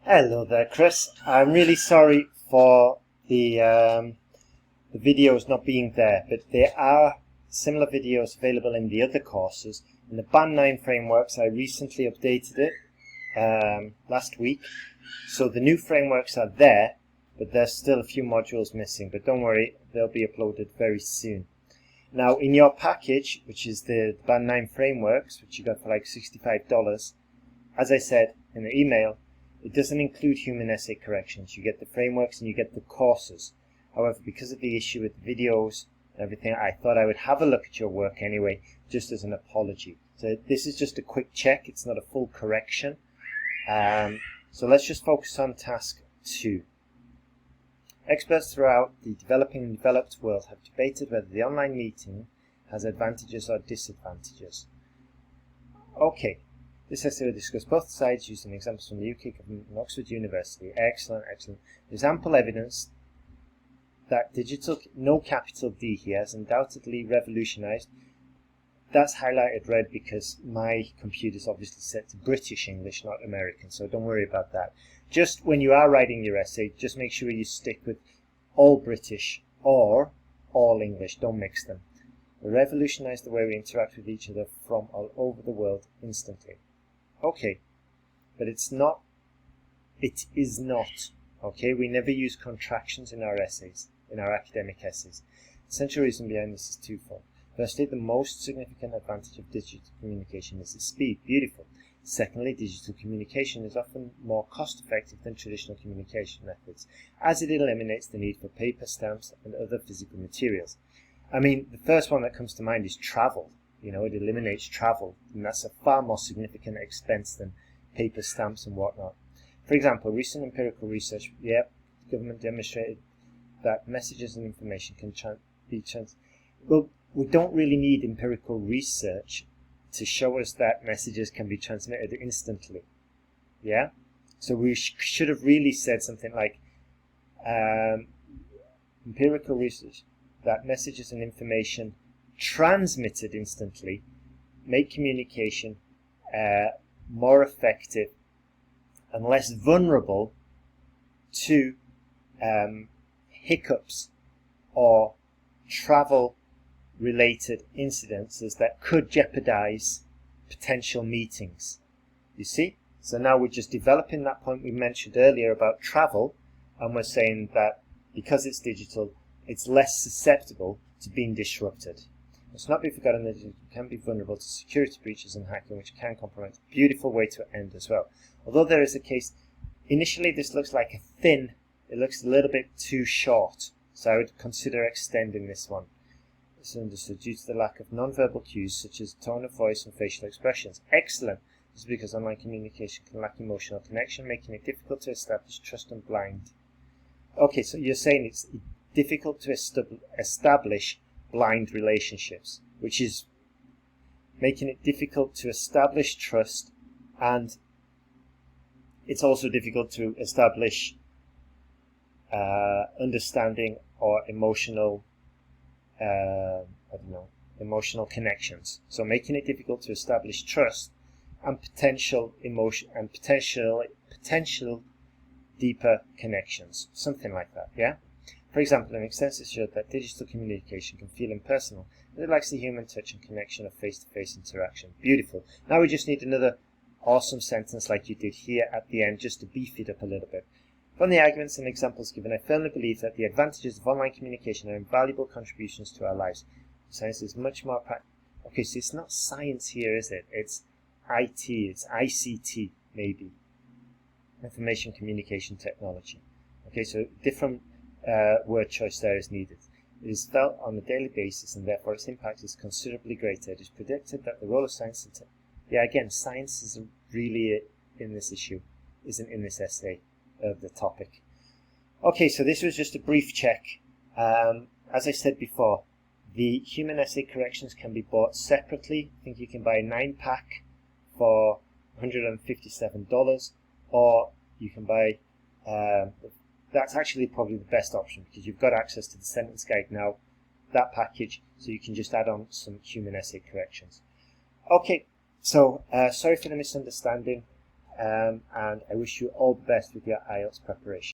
Hello there, Chris. I'm really sorry for the videos not being there, but there are similar videos available in the other courses. In the Band 9 frameworks, I recently updated it last week, so the new frameworks are there, but there's still a few modules missing. But don't worry, they'll be uploaded very soon. Now, in your package, which is the Band 9 frameworks, which you got for like $65, as I said in the email, it doesn't include human essay corrections. You get the frameworks and you get the courses. However, because of the issue with the videos and everything, I thought I would have a look at your work anyway, just as an apology. So this is just a quick check. It's not a full correction. So let's just focus on task 2. Experts throughout the developing and developed world have debated whether the online meeting has advantages or disadvantages. Okay. This essay will discuss both sides using examples from the UK government and Oxford University. Excellent, excellent. There's ample evidence that digital, no capital D here, has undoubtedly revolutionised. That's highlighted red because my computer's obviously set to British English, not American, so don't worry about that. Just when you are writing your essay, just make sure you stick with all British or all English. Don't mix them. Revolutionised the way we interact with each other from all over the world instantly. Okay, but it is not, okay? We never use contractions in our essays, in our academic essays. The central reason behind this is twofold. Firstly, the most significant advantage of digital communication is its speed. Beautiful. Secondly, digital communication is often more cost-effective than traditional communication methods, as it eliminates the need for paper, stamps, and other physical materials. I mean, the first one that comes to mind is travel. You know, it eliminates travel, and that's a far more significant expense than paper stamps and whatnot. For example, recent empirical research, the government demonstrated that messages and information can be well, we don't really need empirical research to show us that messages can be transmitted instantly. Yeah? So we should have really said something like empirical research that messages and information transmitted instantly make communication more effective and less vulnerable to hiccups or travel related incidences that could jeopardize potential meetings. You see? So now we're just developing that point we mentioned earlier about travel, and we're saying that because it's digital, it's less susceptible to being disrupted. Let's not be forgotten that it can be vulnerable to security breaches and hacking, which can compromise. Beautiful way to end as well. Although there is a case, initially this looks like it looks a little bit too short, so I would consider extending this one. It's understood due to the lack of non-verbal cues such as tone of voice and facial expressions. Excellent. This is because online communication can lack emotional connection, making it difficult to establish trust and blind. Okay, so you're saying it's difficult to establish blind relationships, which is making it difficult to establish trust, and it's also difficult to establish understanding or emotional emotional connections. So making it difficult to establish trust and potential emotion and potential deeper connections, something like that. Yeah. For example, an extensive showed that digital communication can feel impersonal, but it lacks the human touch and connection of face-to-face interaction. Beautiful. Now we just need another awesome sentence like you did here at the end, just to beef it up a little bit. From the arguments and examples given, I firmly believe that the advantages of online communication are invaluable contributions to our lives. Science is much more okay, so it's not science here, is it? It's IT, it's ICT, maybe. Information Communication Technology. Okay, so different word choice there is needed. It is felt on a daily basis, and therefore its impact is considerably greater. It is predicted that the role of science again, science isn't really in this issue, isn't in this essay of the topic. Okay, so this was just a brief check. As I said before, the human essay corrections can be bought separately. I think you can buy a 9-pack for $157, or you can buy that's actually probably the best option, because you've got access to the sentence guide now, that package, so you can just add on some human essay corrections. Okay, so sorry for the misunderstanding. and I wish you all the best with your IELTS preparation.